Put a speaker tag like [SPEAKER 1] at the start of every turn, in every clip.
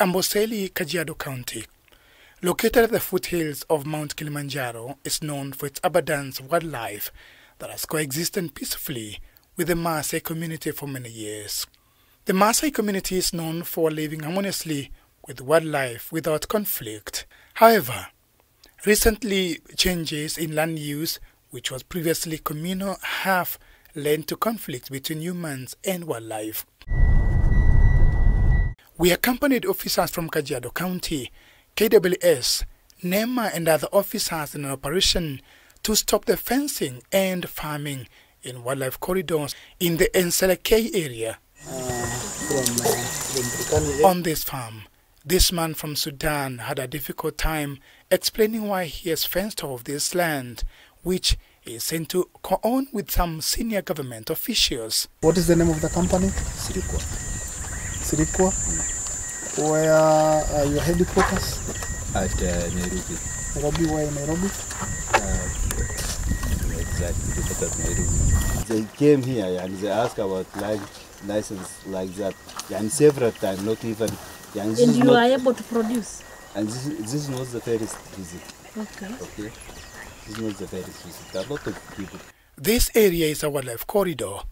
[SPEAKER 1] Amboseli, Kajiado County, located at the foothills of Mount Kilimanjaro, is known for its abundance of wildlife that has coexisted peacefully with the Maasai community for many years. The Maasai community is known for living harmoniously with wildlife without conflict. However, recently changes in land use, which was previously communal, have led to conflicts between humans and wildlife. We accompanied officers from Kajiado County, KWS, NEMA and other officers in an operation to stop the fencing and farming in wildlife corridors in the Amboseli area. On this farm, this man from Sudan had a difficult time explaining why he has fenced off this land, which is sent to co-own with some senior government officials.
[SPEAKER 2] What is the name of the company? Sirikwa. Where are your headquarters?
[SPEAKER 3] At Nairobi.
[SPEAKER 2] Nairobi, where in Nairobi?
[SPEAKER 3] Exactly, at Nairobi. They came here and they asked about license like that, and several times, not even.
[SPEAKER 4] And you are able to produce?
[SPEAKER 3] And this was the first visit.
[SPEAKER 4] Okay.
[SPEAKER 3] This was the first visit. A lot of people.
[SPEAKER 1] This area is a wildlife corridor.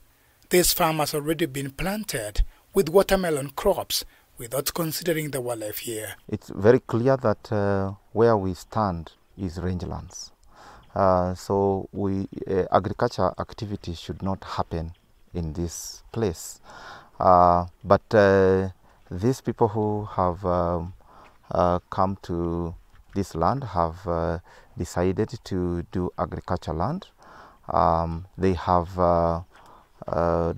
[SPEAKER 1] This farm has already been planted with watermelon crops without considering the wildlife here.
[SPEAKER 5] It's very clear that where we stand is rangelands. So agriculture activity should not happen in this place. But these people who have come to this land have decided to do agriculture land. They have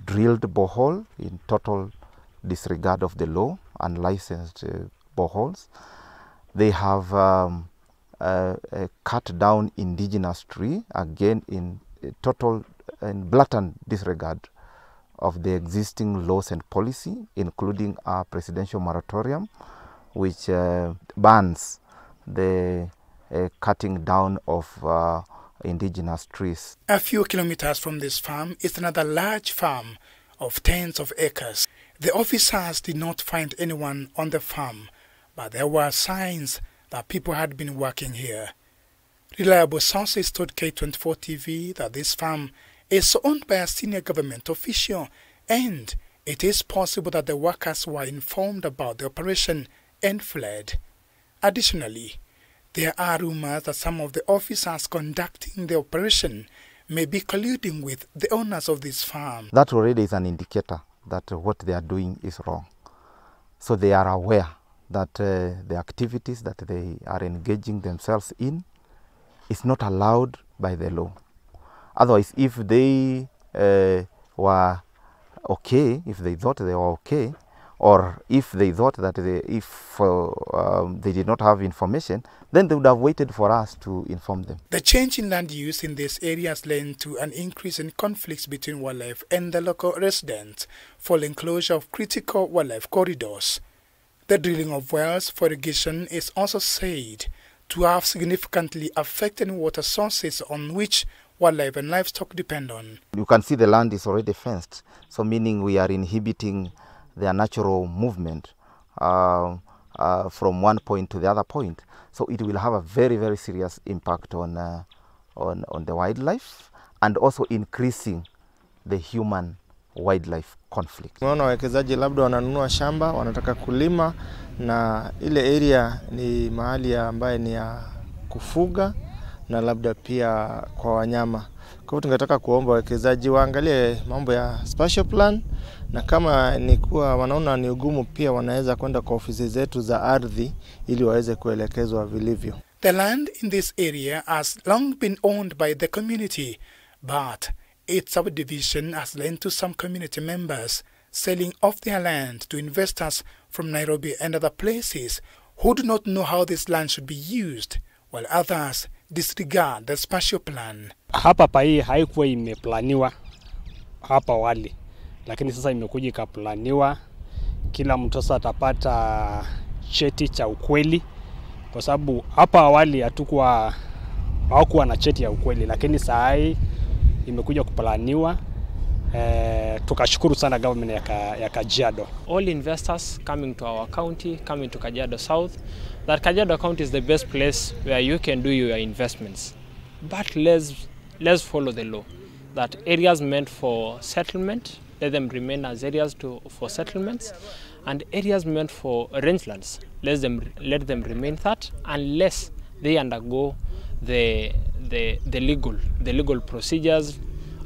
[SPEAKER 5] drilled borehole in total disregard of the law, unlicensed boreholes. They have cut down indigenous tree, again in total and blatant disregard of the existing laws and policy, including our presidential moratorium, which bans the cutting down of indigenous trees.
[SPEAKER 1] A few kilometers from this farm is another large farm of tens of acres. The officers did not find anyone on the farm, but there were signs that people had been working here. Reliable sources told K24 TV that this farm is owned by a senior government official, and it is possible that the workers were informed about the operation and fled. Additionally, there are rumors that some of the officers conducting the operation may be colluding with the owners of this farm.
[SPEAKER 5] That already is an indicator that what they are doing is wrong. So they are aware that the activities that they are engaging themselves in is not allowed by the law. Otherwise, if they were okay, if they thought they were okay, or if they thought that they did not have information, then they would have waited for us to inform them.
[SPEAKER 1] The change in land use in this area has led to an increase in conflicts between wildlife and the local residents, following closure of critical wildlife corridors. The drilling of wells for irrigation is also said to have significantly affected water sources on which wildlife and livestock depend on.
[SPEAKER 5] You can see the land is already fenced, so meaning we are inhibiting their natural movement from one point to the other point. So it will have a very, very serious impact on the wildlife and also increasing the human wildlife conflict.
[SPEAKER 2] Unaona wawekezaji labda wananunua shamba, wanataka kulima, na ile area ni mahali ambaye ni ya kufuga na labda pia kwa wanyama. Kwa hivyo tungetaka kuomba wawekezaji waangalie mambo ya spatial plan, na kama ni kuwa wanaona ni ugumu, pia wanaweza kwenda kwa ofisi zetu za ardhi ili waweze kuelekezwa vilivyo.
[SPEAKER 1] The land in this area has long been owned by the community, but its subdivision has led to some community members selling off their land to investors from Nairobi and other places who do not know how this land should be used, while others disregard the spatial plan.
[SPEAKER 6] Hapa pai haikuwa imeplaniwa hapa wali, lakini sasa imekuja ikaplaniwa. Kila mtu sasa atapata cheti cha ukweli, kwa sababu hapa awali hakuwa na cheti ya ukweli, lakini saa hii imekuja kuplaniwa. Tukashukuru sana government ya Kajiado.
[SPEAKER 7] All investors coming to our county, coming to Kajiado South, that Kajiado County is the best place where you can do your investments. But let's follow the law. That areas meant for settlement, let them remain as areas for settlements, and areas meant for rangelands, let them remain that, unless they undergo the legal procedures,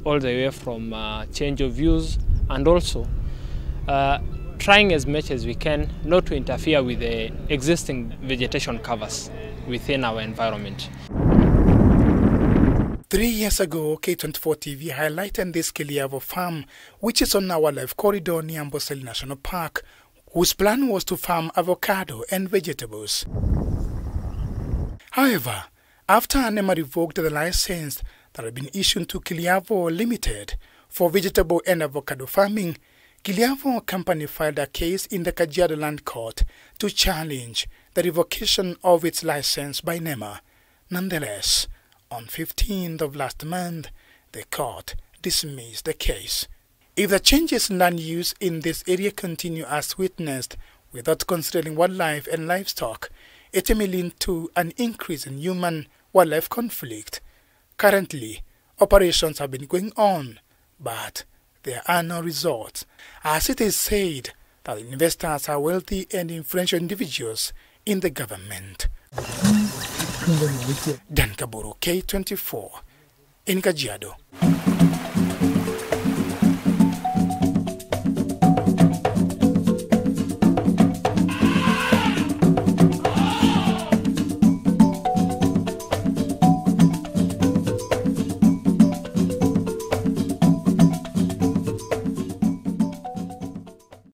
[SPEAKER 7] all the way from change of use, and also trying as much as we can not to interfere with the existing vegetation covers within our environment.
[SPEAKER 1] 3 years ago, K24 TV highlighted this Kajiado farm, which is on our life corridor near Amboseli National Park, whose plan was to farm avocado and vegetables. However, after NEMA revoked the license that had been issued to Kajiado Limited for vegetable and avocado farming, Kajiado Company filed a case in the Kajiado Land Court to challenge the revocation of its license by NEMA. Nonetheless, on 15th of last month, the court dismissed the case. If the changes in land use in this area continue as witnessed without considering wildlife and livestock, it may lead to an increase in human-wildlife conflict. Currently, operations have been going on, but there are no results, as it is said that investors are wealthy and influential individuals in the government. Dan Kaburu, K24, in Kajiado.